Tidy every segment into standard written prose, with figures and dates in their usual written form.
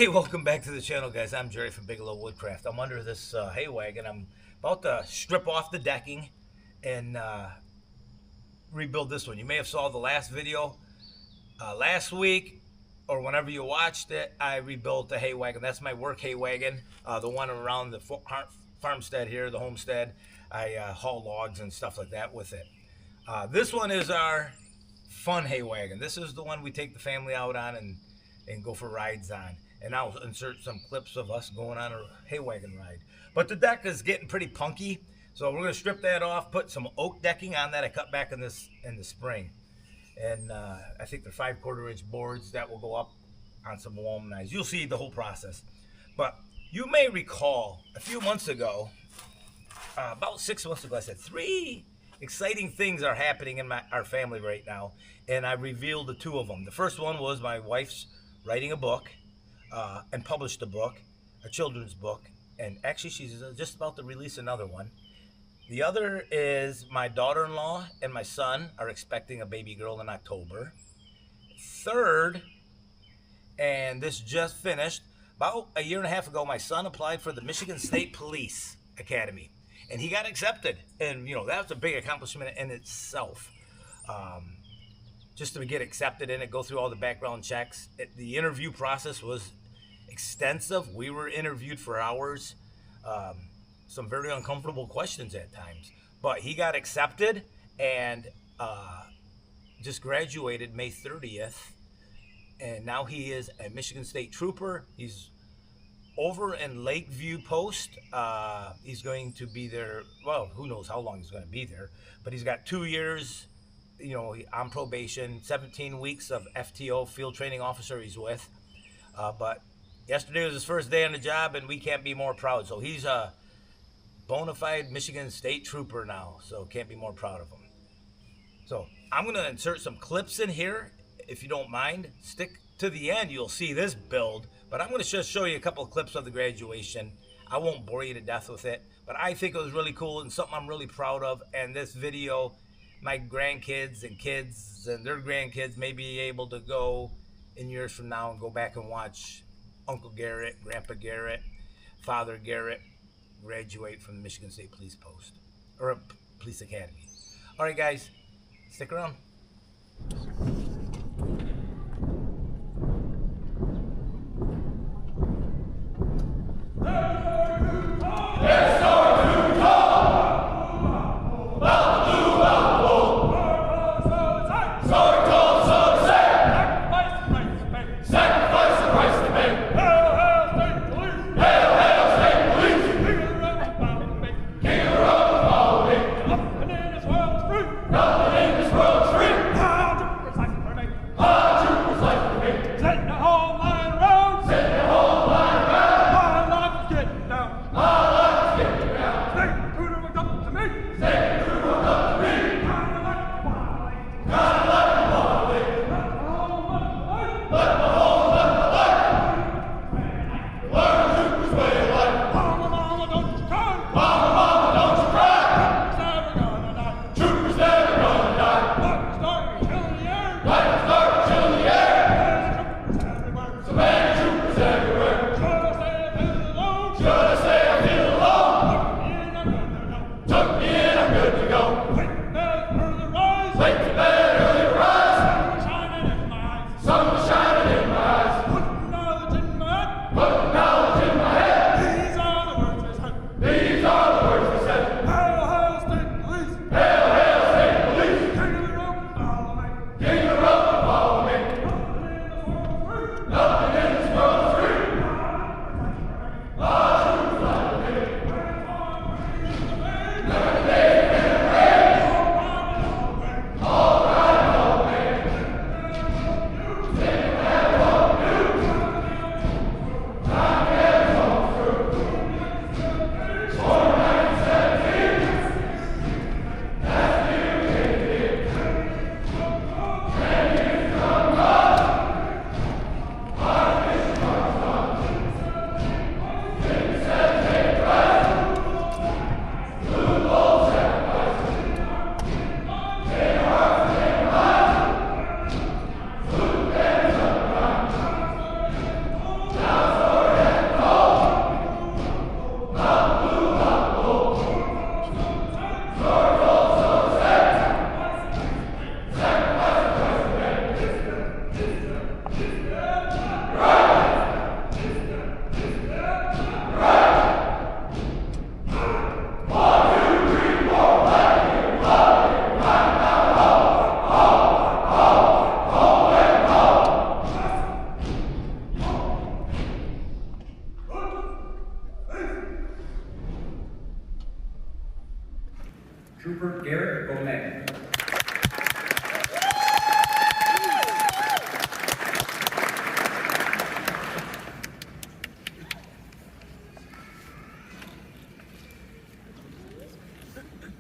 Hey, welcome back to the channel, guys. I'm Jerry from Bigelow Woodcraft. I'm under this hay wagon. I'm about to strip off the decking and rebuild this one. You may have saw the last video last week, or whenever you watched it. I rebuilt the hay wagon. That's my work hay wagon, the one around the farmstead here, the homestead. I haul logs and stuff like that with it. This one is our fun hay wagon. This is the one we take the family out on and go for rides on. And I'll insert some clips of us going on a hay wagon ride. But the deck is getting pretty punky, so we're going to strip that off, put some oak decking on that I cut back in the spring. And I think they're 5/4 inch boards that will go up on some wall knives. You'll see the whole process. But you may recall a few months ago, about 6 months ago, I said 3 exciting things are happening in our family right now, and I revealed the 2 of them. The first one was my wife's writing a book. And published a book, a children's book, and actually she's just about to release another one. The other is my daughter-in-law and my son are expecting a baby girl in October. Third, and this just finished, about a year and a half ago, my son applied for the Michigan State Police Academy, and he got accepted. And you know, that's a big accomplishment in itself. Just to get accepted in it, go through all the background checks. The interview process was extensive. We were interviewed for hours. Some very uncomfortable questions at times. But he got accepted and just graduated May 30th. And now he is a Michigan State Trooper. He's over in Lakeview Post. He's going to be there, well, who knows how long he's going to be there. But he's got 2 years, you know, on probation, 17 weeks of FTO, field training officer, he's with. But yesterday was his first day on the job, and we can't be more proud. So he's a bona fide Michigan State Trooper now, so can't be more proud of him. So I'm going to insert some clips in here, if you don't mind. Stick to the end, you'll see this build. But I'm going to just show you a couple of clips of the graduation. I won't bore you to death with it, but I think it was really cool and something I'm really proud of. And this video, my grandkids and kids and their grandkids may be able to go in years from now and go back and watch Uncle Garrett, Grandpa Garrett, Father Garrett graduate from the Michigan State Police Post, or Police Academy. All right, guys, stick around. Troopers never go. Trooper Garrett Gomez.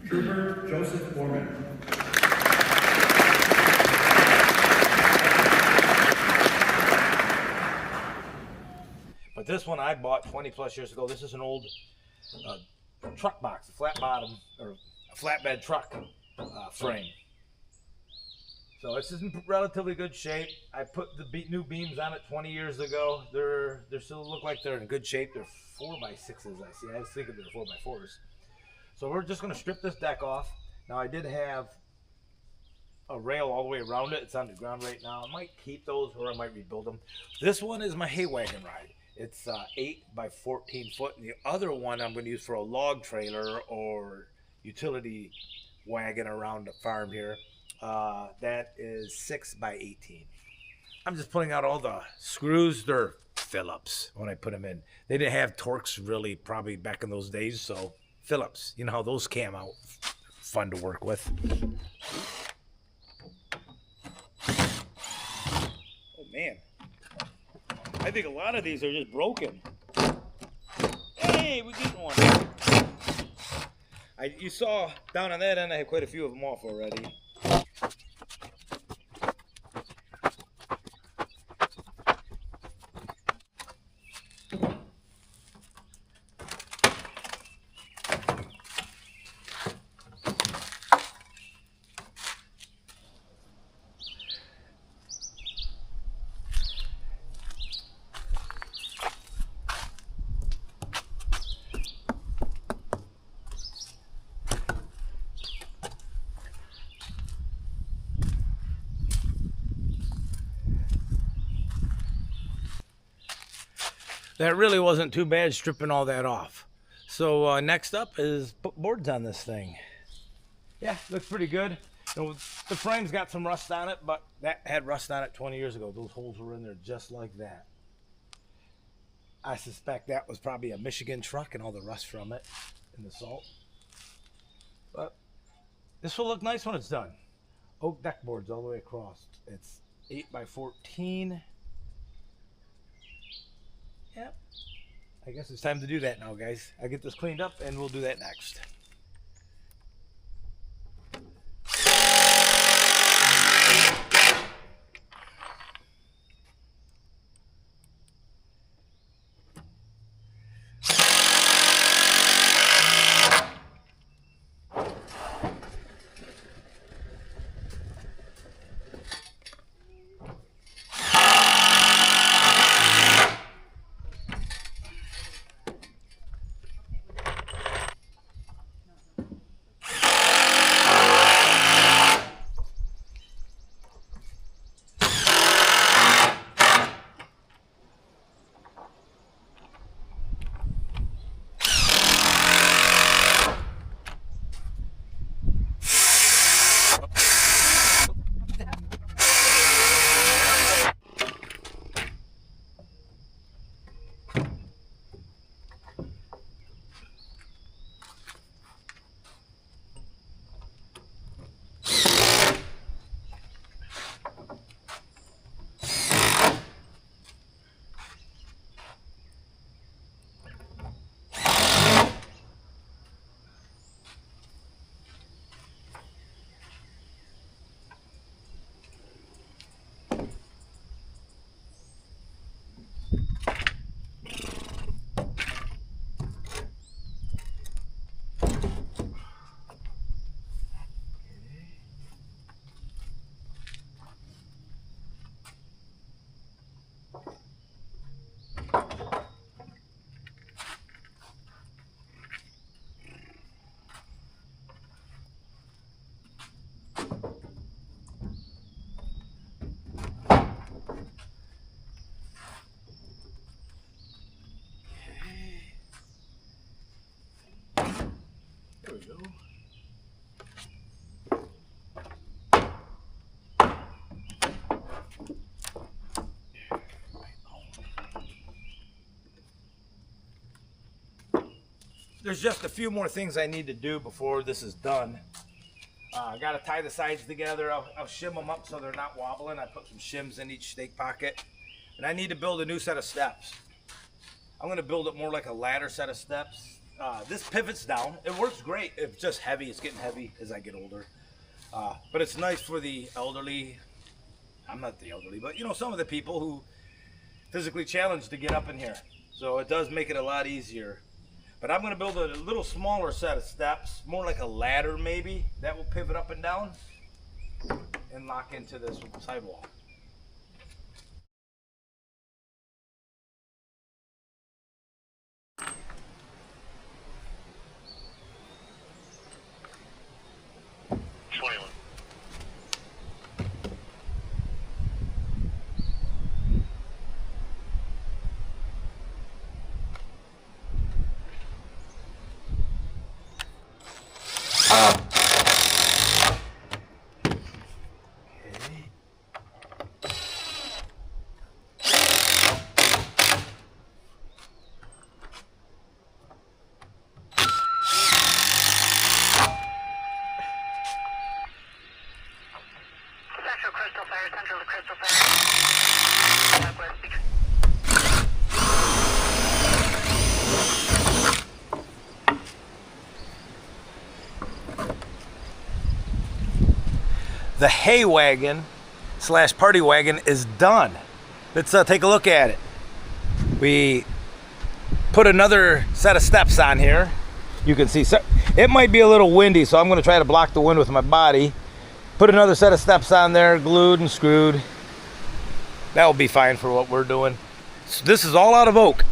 Trooper Joseph Foreman. But this one I bought 20 plus years ago. This is an old truck box, a flat bottom or a flatbed truck frame. So it's in relatively good shape. I put the new beams on it 20 years ago. They still look like they're in good shape. They're 4x6s. I see. I was thinking they're 4x4s. So we're just going to strip this deck off. Now I did have a rail all the way around it. It's on the ground right now. I might keep those or I might rebuild them. This one is my hay wagon ride. It's 8 by 14 foot, and the other one I'm going to use for a log trailer or utility wagon around the farm here. That is 6 by 18. I'm just pulling out all the screws. They're Phillips when I put them in. They didn't have Torx really probably back in those days, so Phillips. You know how those came out. Fun to work with. Oh man. I think a lot of these are just broken. Hey, we're getting one. You saw down on that end I have quite a few of them off already. That really wasn't too bad stripping all that off. So next up is put boards on this thing. Yeah, looks pretty good. The frame's got some rust on it, but that had rust on it 20 years ago. Those holes were in there just like that. I suspect that was probably a Michigan truck and all the rust from it and the salt. But this will look nice when it's done. Oak deck boards all the way across. It's 8 by 14. Yep. I guess it's time to do that now, guys. I'll get this cleaned up and we'll do that next. There we go. There's just a few more things I need to do before this is done. I got to tie the sides together. I'll shim them up so they're not wobbling. I put some shims in each stake pocket. And I need to build a new set of steps. I'm going to build it more like a ladder set of steps. This pivots down. It works great. It's just heavy. It's getting heavy as I get older. But it's nice for the elderly. I'm not the elderly, but you know, some of the people who physically challenged to get up in here. So it does make it a lot easier. But I'm going to build a little smaller set of steps, more like a ladder maybe, that will pivot up and down and lock into this sidewall. The hay wagon / party wagon is done. Let's take a look at it. We put another set of steps on here. You can see, it might be a little windy, so I'm going to try to block the wind with my body. Put another set of steps on there, glued and screwed. That will be fine for what we're doing. So this is all out of oak.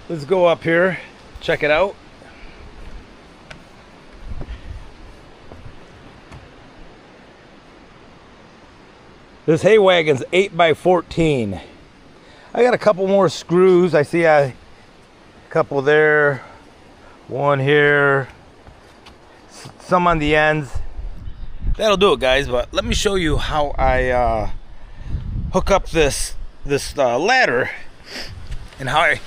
Let's go up here, check it out. This hay wagon's 8x14. I got a couple more screws. I see a couple there, one here, some on the ends. That'll do it, guys. But let me show you how I hook up this ladder and how I.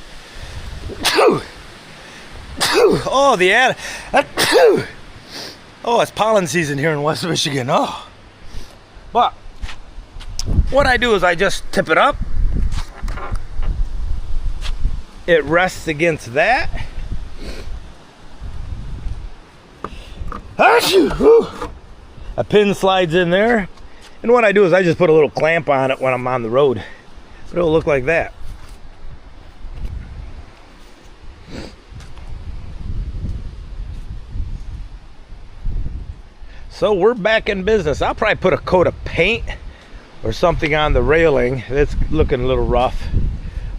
Oh, the ad. Oh, it's pollen season here in West Michigan. Oh, but. What I do is I just tip it up. It rests against that. A pin slides in there. And what I do is I just put a little clamp on it when I'm on the road. It'll look like that. So we're back in business. I'll probably put a coat of paint or something on the railing. It's looking a little rough,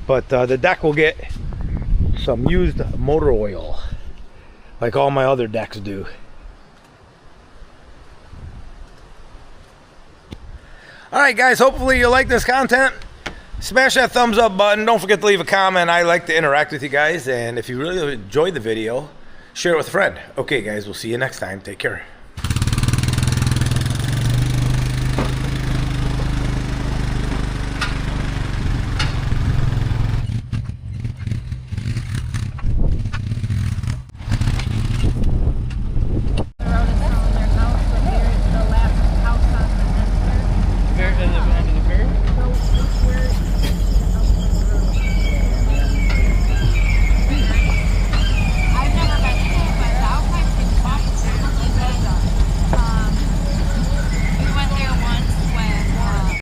but the deck will get some used motor oil like all my other decks do. All right, guys, hopefully you like this content. Smash that thumbs up button. Don't forget to leave a comment. I like to interact with you guys, and if you really enjoyed the video, share it with a friend. Okay, guys, we'll see you next time. Take care.